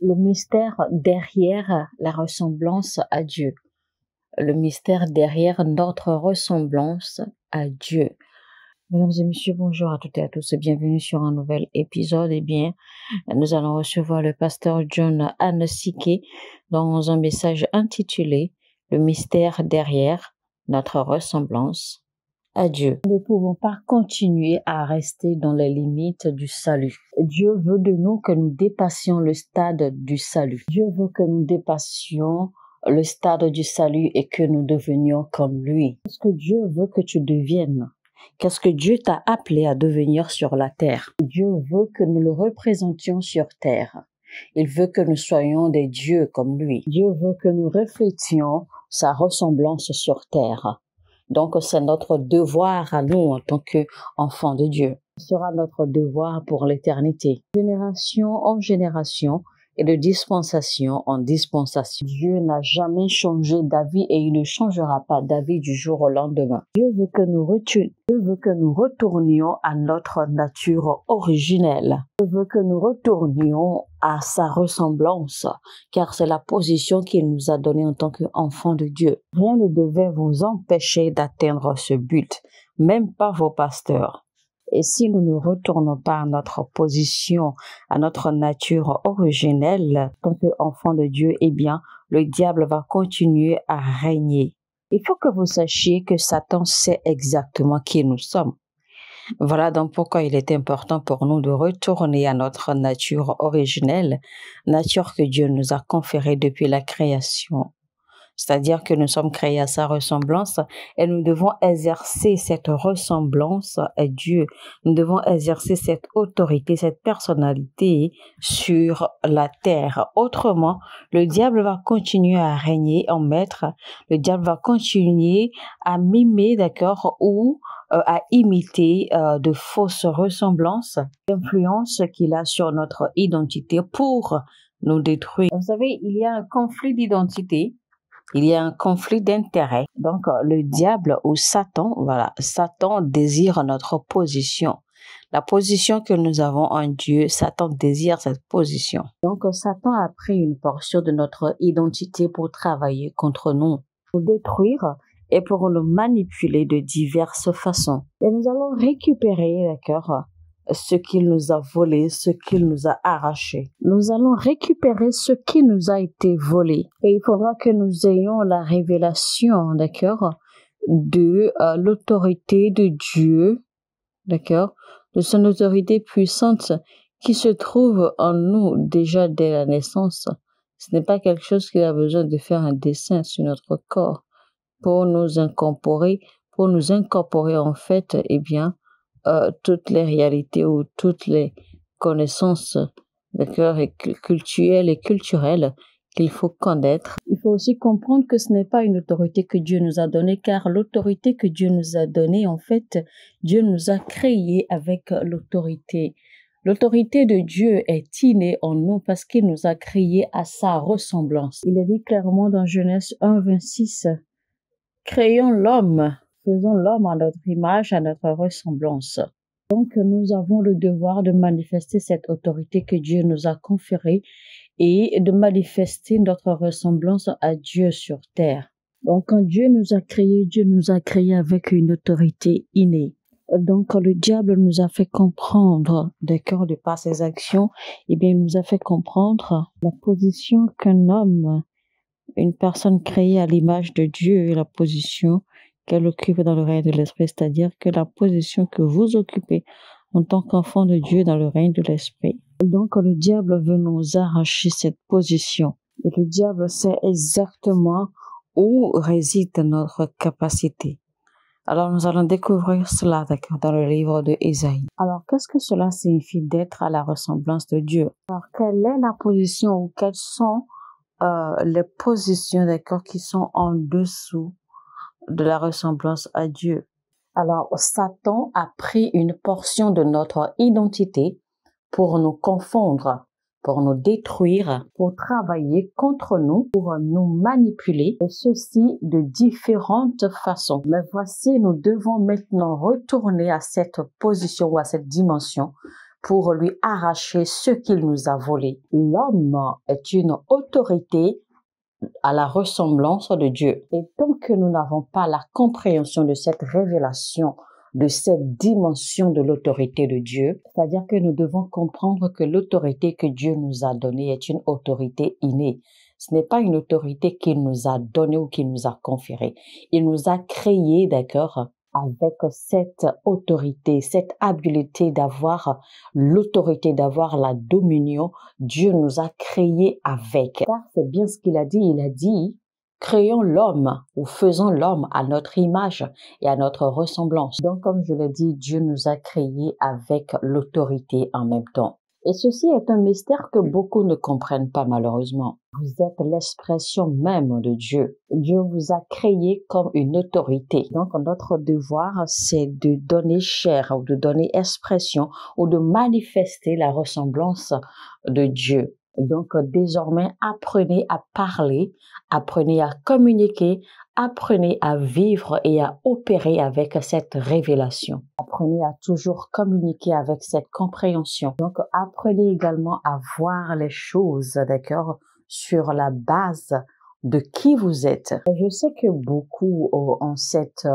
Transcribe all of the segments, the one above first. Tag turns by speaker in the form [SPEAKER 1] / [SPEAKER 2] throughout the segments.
[SPEAKER 1] Le mystère derrière la ressemblance à Dieu. Le mystère derrière notre ressemblance à Dieu. Mesdames et messieurs, bonjour à toutes et à tous et bienvenue sur un nouvel épisode. Nous allons recevoir le pasteur John Anasike dans un message intitulé « Le mystère derrière notre ressemblance à Dieu ». Nous ne pouvons pas continuer à rester dans les limites du salut. Dieu veut de nous que nous dépassions le stade du salut. Dieu veut que nous dépassions le stade du salut et que nous devenions comme lui. Qu'est-ce que Dieu veut que tu deviennes? Qu'est-ce que Dieu t'a appelé à devenir sur la terre? Dieu veut que nous le représentions sur terre. Il veut que nous soyons des dieux comme lui. Dieu veut que nous reflétions sa ressemblance sur terre. Donc, c'est notre devoir à nous en tant qu'enfants de Dieu. Ce sera notre devoir pour l'éternité. Génération en génération et de dispensation en dispensation. Dieu n'a jamais changé d'avis et il ne changera pas d'avis du jour au lendemain. Dieu veut que nous retournions à notre nature originelle. Dieu veut que nous retournions à sa ressemblance, car c'est la position qu'il nous a donnée en tant qu'enfants de Dieu. Rien ne devait vous empêcher d'atteindre ce but, même pas vos pasteurs. Et si nous ne retournons pas à notre position, à notre nature originelle, en tant qu'enfants de Dieu, eh bien, le diable va continuer à régner. Il faut que vous sachiez que Satan sait exactement qui nous sommes. Voilà donc pourquoi il est important pour nous de retourner à notre nature originelle, nature que Dieu nous a conférée depuis la création. C'est-à-dire que nous sommes créés à sa ressemblance et nous devons exercer cette ressemblance à Dieu. Nous devons exercer cette autorité, cette personnalité sur la terre. Autrement, le diable va continuer à régner en maître. Le diable va continuer à mimer, d'accord, ou à imiter de fausses ressemblances, l'influence qu'il a sur notre identité pour nous détruire. Vous savez, il y a un conflit d'identité. Il y a un conflit d'intérêts. Donc, le diable ou Satan, voilà, Satan désire notre position. La position que nous avons en Dieu, Satan désire cette position. Donc, Satan a pris une portion de notre identité pour travailler contre nous, pour détruire et pour nous manipuler de diverses façons. Et nous allons récupérer, d'accord, ce qu'il nous a volé, ce qu'il nous a arraché. Nous allons récupérer ce qui nous a été volé. Et il faudra que nous ayons la révélation, d'accord, de l'autorité de Dieu, d'accord, de son autorité puissante qui se trouve en nous déjà dès la naissance. Ce n'est pas quelque chose qui a besoin de faire un dessin sur notre corps pour nous incorporer en fait, eh bien, toutes les réalités ou toutes les connaissances, d'accord, culturelles et culturelles qu'il faut connaître. Il faut aussi comprendre que ce n'est pas une autorité que Dieu nous a donnée, car l'autorité que Dieu nous a donnée, en fait, Dieu nous a créés avec l'autorité. L'autorité de Dieu est innée en nous parce qu'il nous a créés à sa ressemblance. Il est dit clairement dans Genèse 1:26, « Créons l'homme ». Faisons l'homme à notre image, à notre ressemblance. Donc, nous avons le devoir de manifester cette autorité que Dieu nous a conférée et de manifester notre ressemblance à Dieu sur terre. Donc, quand Dieu nous a créés avec une autorité innée. Donc, le diable nous a fait comprendre, d'accord, de par ses actions, eh bien, il nous a fait comprendre la position qu'un homme, une personne créée à l'image de Dieu, et la position qu'elle occupe dans le règne de l'esprit, c'est-à-dire que la position que vous occupez en tant qu'enfant de Dieu dans le règne de l'esprit. Donc, le diable veut nous arracher cette position. Et le diable sait exactement où réside notre capacité. Alors, nous allons découvrir cela, d'accord, dans le livre de Ésaïe. Alors, qu'est-ce que cela signifie d'être à la ressemblance de Dieu? Alors, quelle est la position ou quelles sont les positions, d'accord, qui sont en dessous de la ressemblance à Dieu? Alors, Satan a pris une portion de notre identité pour nous confondre, pour nous détruire, pour travailler contre nous, pour nous manipuler, et ceci de différentes façons. Mais voici, nous devons maintenant retourner à cette position ou à cette dimension pour lui arracher ce qu'il nous a volé. L'homme est une autorité à la ressemblance de Dieu. Et tant que nous n'avons pas la compréhension de cette révélation, de cette dimension de l'autorité de Dieu, c'est-à-dire que nous devons comprendre que l'autorité que Dieu nous a donnée est une autorité innée. Ce n'est pas une autorité qu'il nous a donnée ou qu'il nous a conférée. Il nous a créés, d'accord, avec cette autorité, cette habileté d'avoir l'autorité, d'avoir la dominion. Dieu nous a créés avec. Car c'est bien ce qu'il a dit. Il a dit, créons l'homme ou faisons l'homme à notre image et à notre ressemblance. Donc, comme je l'ai dit, Dieu nous a créés avec l'autorité en même temps. Et ceci est un mystère que beaucoup ne comprennent pas malheureusement. Vous êtes l'expression même de Dieu. Dieu vous a créé comme une autorité. Donc notre devoir, c'est de donner chair ou de donner expression ou de manifester la ressemblance de Dieu. Donc désormais, apprenez à parler, apprenez à communiquer, apprenez à vivre et à opérer avec cette révélation. Apprenez à toujours communiquer avec cette compréhension. Donc, apprenez également à voir les choses, d'accord, sur la base de qui vous êtes. Je sais que beaucoup ont cette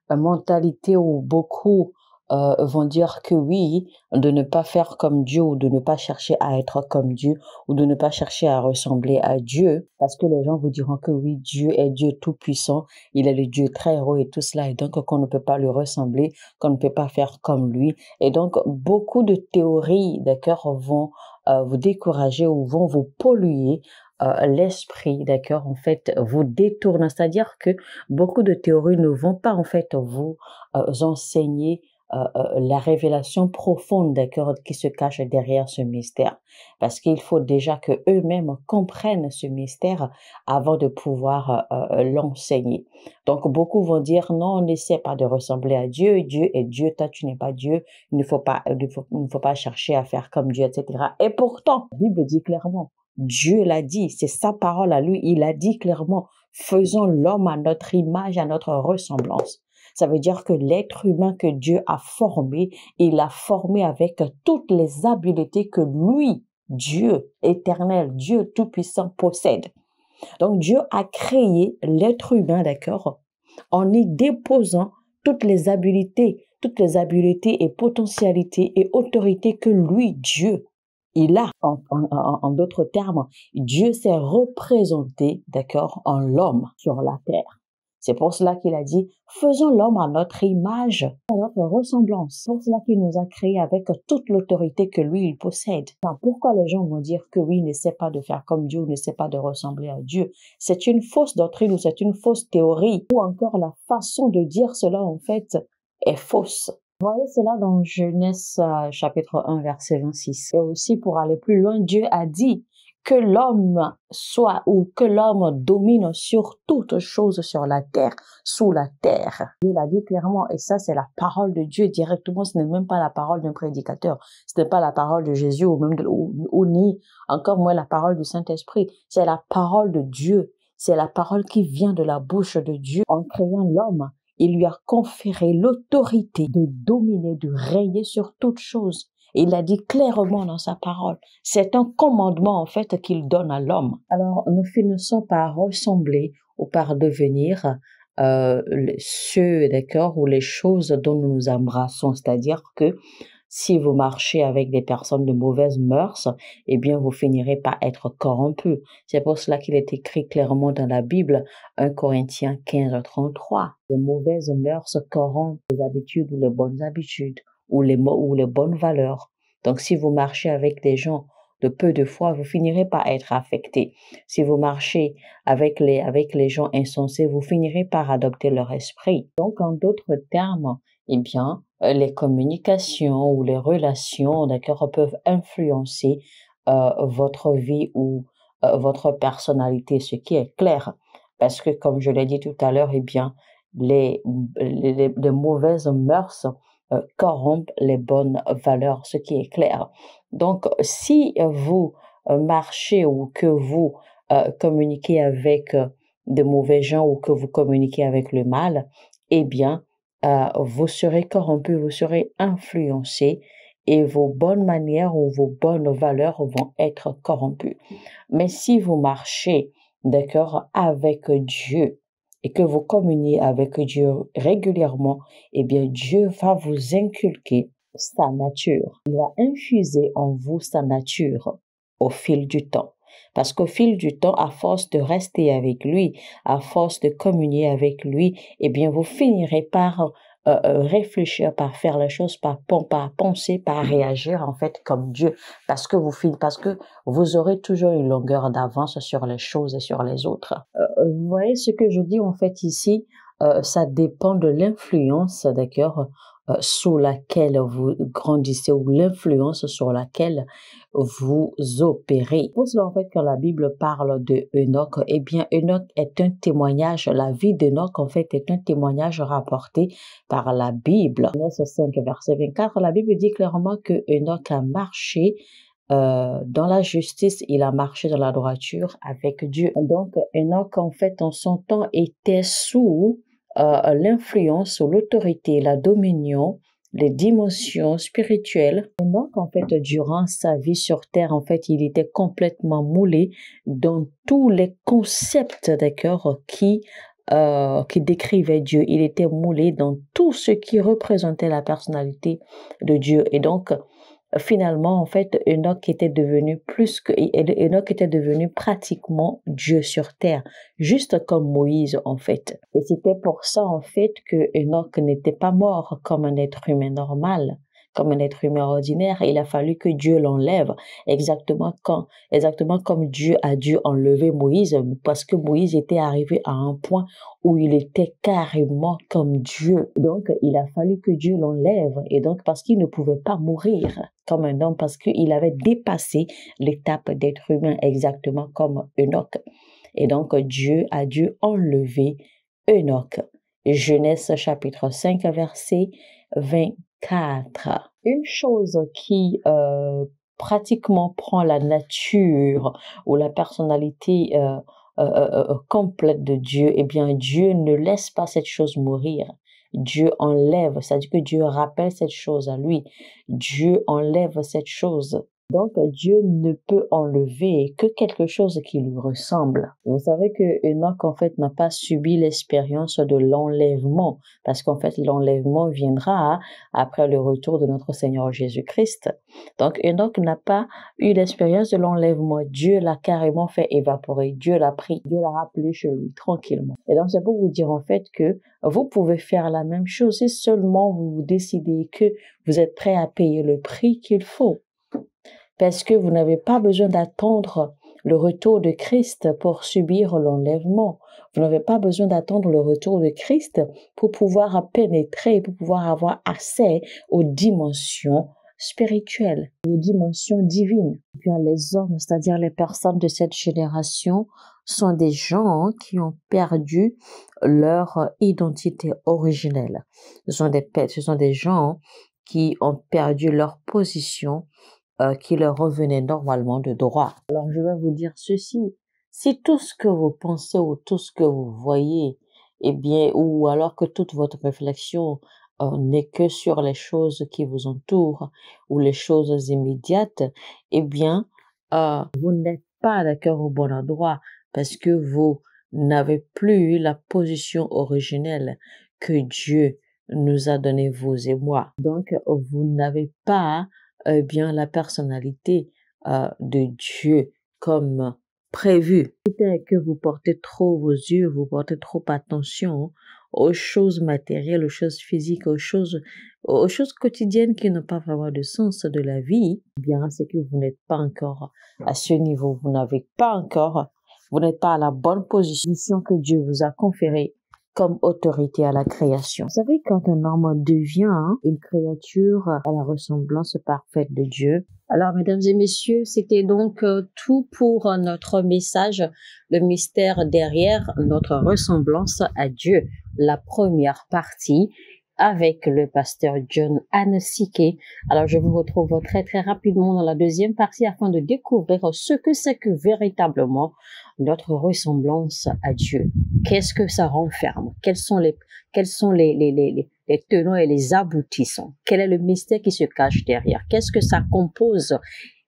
[SPEAKER 1] mentalité où beaucoup vont dire que oui, de ne pas faire comme Dieu ou de ne pas chercher à être comme Dieu ou de ne pas chercher à ressembler à Dieu parce que les gens vous diront que oui, Dieu est Dieu tout-puissant, il est le Dieu très haut et tout cela et donc qu'on ne peut pas lui ressembler, qu'on ne peut pas faire comme lui et donc beaucoup de théories, d'accord, vont vous décourager ou vont vous polluer l'esprit, d'accord, en fait, vous détourne, c'est-à-dire que beaucoup de théories ne vont pas en fait vous enseigner la révélation profonde, d'accord, qui se cache derrière ce mystère. Parce qu'il faut déjà que eux-mêmes comprennent ce mystère avant de pouvoir l'enseigner. Donc, beaucoup vont dire, non, n'essaie pas de ressembler à Dieu. Dieu est Dieu, toi, tu n'es pas Dieu. Il ne faut pas chercher à faire comme Dieu, etc. Et pourtant, la Bible dit clairement, Dieu l'a dit, c'est sa parole à lui, il a dit clairement, faisons l'homme à notre image, à notre ressemblance. Ça veut dire que l'être humain que Dieu a formé, il l'a formé avec toutes les habiletés que lui, Dieu éternel, Dieu tout-puissant possède. Donc Dieu a créé l'être humain, d'accord, en y déposant toutes les habiletés et potentialités et autorités que lui, Dieu, il a. En d'autres termes, Dieu s'est représenté, d'accord, en l'homme sur la terre. C'est pour cela qu'il a dit, faisons l'homme à notre image, à notre ressemblance. C'est pour cela qu'il nous a créés avec toute l'autorité que lui, il possède. Alors, pourquoi les gens vont dire que oui, ne sait pas de faire comme Dieu, ne sait pas de ressembler à Dieu? C'est une fausse doctrine ou c'est une fausse théorie ou encore la façon de dire cela, en fait, est fausse. Vous voyez cela dans Genèse chapitre 1, verset 26. Et aussi, pour aller plus loin, Dieu a dit que l'homme soit ou que l'homme domine sur toute chose sur la terre, sous la terre. Il a dit clairement, et ça c'est la parole de Dieu directement, ce n'est même pas la parole d'un prédicateur, ce n'est pas la parole de Jésus ou même ou ni encore moins la parole du Saint-Esprit, c'est la parole de Dieu, c'est la parole qui vient de la bouche de Dieu. En créant l'homme, il lui a conféré l'autorité de dominer, de régner sur toute chose. Il l'a dit clairement dans sa parole. C'est un commandement, en fait, qu'il donne à l'homme. Alors, nous finissons par ressembler ou par devenir ceux, d'accord, ou les choses dont nous nous embrassons. C'est-à-dire que si vous marchez avec des personnes de mauvaises mœurs, eh bien, vous finirez par être corrompus. C'est pour cela qu'il est écrit clairement dans la Bible, 1 Corinthiens 15, 33. Les mauvaises mœurs corrompent les habitudes ou les bonnes habitudes ou les bonnes valeurs. Donc, si vous marchez avec des gens de peu de foi, vous finirez par être affecté. Si vous marchez avec les gens insensés, vous finirez par adopter leur esprit. Donc, en d'autres termes, eh bien, les communications ou les relations, d'accord, peuvent influencer votre vie ou votre personnalité, ce qui est clair. Parce que, comme je l'ai dit tout à l'heure, eh bien, les mauvaises mœurs corrompent les bonnes valeurs, ce qui est clair. Donc, si vous marchez ou que vous communiquez avec de mauvais gens ou que vous communiquez avec le mal, eh bien, vous serez corrompu, vous serez influencé et vos bonnes manières ou vos bonnes valeurs vont être corrompues. Mais si vous marchez, d'accord, avec Dieu et que vous communiez avec Dieu régulièrement, eh bien, Dieu va vous inculquer sa nature. Il va infuser en vous sa nature au fil du temps. Parce qu'au fil du temps, à force de rester avec lui, à force de communier avec lui, eh bien, vous finirez par réfléchir, par faire les choses, par penser, par réagir en fait comme Dieu, parce que vous aurez toujours une longueur d'avance sur les choses et sur les autres. Vous voyez ce que je dis en fait ici, ça dépend de l'influence, d'accord, sous laquelle vous grandissez ou l'influence sur laquelle vous opérez. Pour cela, en fait, quand la Bible parle de Enoch, eh bien, Enoch est un témoignage, la vie d'Enoch, en fait, est un témoignage rapporté par la Bible. Genèse 5, verset 24, la Bible dit clairement que Enoch a marché dans la justice, il a marché dans la droiture avec Dieu. Donc, Enoch, en fait, en son temps, était sous l'influence ou l'autorité, la dominion, les dimensions spirituelles. Enoch, en fait, durant sa vie sur terre, en fait, il était complètement moulé dans tous les concepts, d'accord, qui décrivait Dieu. Il était moulé dans tout ce qui représentait la personnalité de Dieu. Et donc, finalement, en fait, Enoch était devenu Enoch était devenu pratiquement Dieu sur terre, juste comme Moïse, en fait. Et c'était pour ça, en fait, que Enoch n'était pas mort comme un être humain normal, comme un être humain ordinaire. Il a fallu que Dieu l'enlève, exactement comme Dieu a dû enlever Moïse, parce que Moïse était arrivé à un point où il était carrément comme Dieu. Donc, il a fallu que Dieu l'enlève, et donc parce qu'il ne pouvait pas mourir comme un homme, parce qu'il avait dépassé l'étape d'être humain, exactement comme Enoch. Et donc, Dieu a dû enlever Enoch. Genèse chapitre 5, verset 24. Une chose qui pratiquement prend la nature ou la personnalité complète de Dieu, eh bien, Dieu ne laisse pas cette chose mourir. Dieu enlève, c'est-à-dire que Dieu rappelle cette chose à lui. Dieu enlève cette chose. Donc, Dieu ne peut enlever que quelque chose qui lui ressemble. Vous savez que Enoch, en fait, n'a pas subi l'expérience de l'enlèvement, parce qu'en fait, l'enlèvement viendra après le retour de notre Seigneur Jésus-Christ. Donc, Enoch n'a pas eu l'expérience de l'enlèvement. Dieu l'a carrément fait évaporer. Dieu l'a pris. Dieu l'a rappelé chez lui, tranquillement. Et donc, c'est pour vous dire, en fait, que vous pouvez faire la même chose si seulement vous décidez que vous êtes prêt à payer le prix qu'il faut. Parce que vous n'avez pas besoin d'attendre le retour de Christ pour subir l'enlèvement. Vous n'avez pas besoin d'attendre le retour de Christ pour pouvoir pénétrer, pour pouvoir avoir accès aux dimensions spirituelles, aux dimensions divines. Et puis les hommes, c'est-à-dire les personnes de cette génération, sont des gens qui ont perdu leur identité originelle. Ce sont des gens qui ont perdu leur position qui leur revenait normalement de droit. Alors je vais vous dire ceci, si tout ce que vous pensez ou tout ce que vous voyez, eh bien, ou alors que toute votre réflexion n'est que sur les choses qui vous entourent ou les choses immédiates, eh bien, vous n'êtes pas d'accord au bon endroit parce que vous n'avez plus la position originelle que Dieu nous a donnée, vous et moi. Donc, vous n'avez pas bien la personnalité de Dieu comme prévu. Peut-être que vous portez trop vos yeux, vous portez trop attention aux choses matérielles, aux choses physiques, aux choses quotidiennes qui n'ont pas vraiment de sens de la vie. Eh bien, c'est que vous n'êtes pas encore à ce niveau, vous n'êtes pas à la bonne position que Dieu vous a conférée comme autorité à la création. Vous savez, quand un homme devient une créature à la ressemblance parfaite de Dieu. Alors, mesdames et messieurs, c'était donc tout pour notre message, le mystère derrière notre ressemblance à Dieu, la première partie avec le pasteur John Anne-Siké. Alors, je vous retrouve très très rapidement dans la deuxième partie afin de découvrir ce que c'est que véritablement notre ressemblance à Dieu. Qu'est-ce que ça renferme? Quelles sont les les tenants et les aboutissants. Quel est le mystère qui se cache derrière? Qu'est-ce que ça compose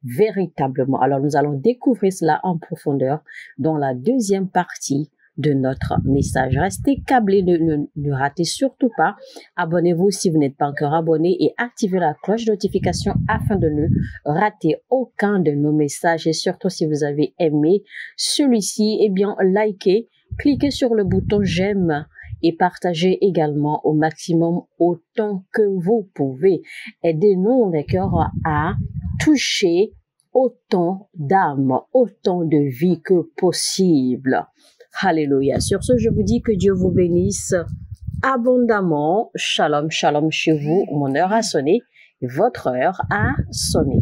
[SPEAKER 1] véritablement? Alors, nous allons découvrir cela en profondeur dans la deuxième partie de notre message. Restez câblés, ne ratez surtout pas. Abonnez-vous si vous n'êtes pas encore abonné et activez la cloche de notification afin de ne rater aucun de nos messages. Et surtout, si vous avez aimé celui-ci, eh bien, likez, cliquez sur le bouton j'aime et partagez également au maximum autant que vous pouvez. Aidez-nous, d'accord, à toucher autant d'âmes, autant de vies que possible. Alléluia. Sur ce, je vous dis que Dieu vous bénisse abondamment. Shalom, shalom chez vous. Mon heure a sonné. Votre heure a sonné.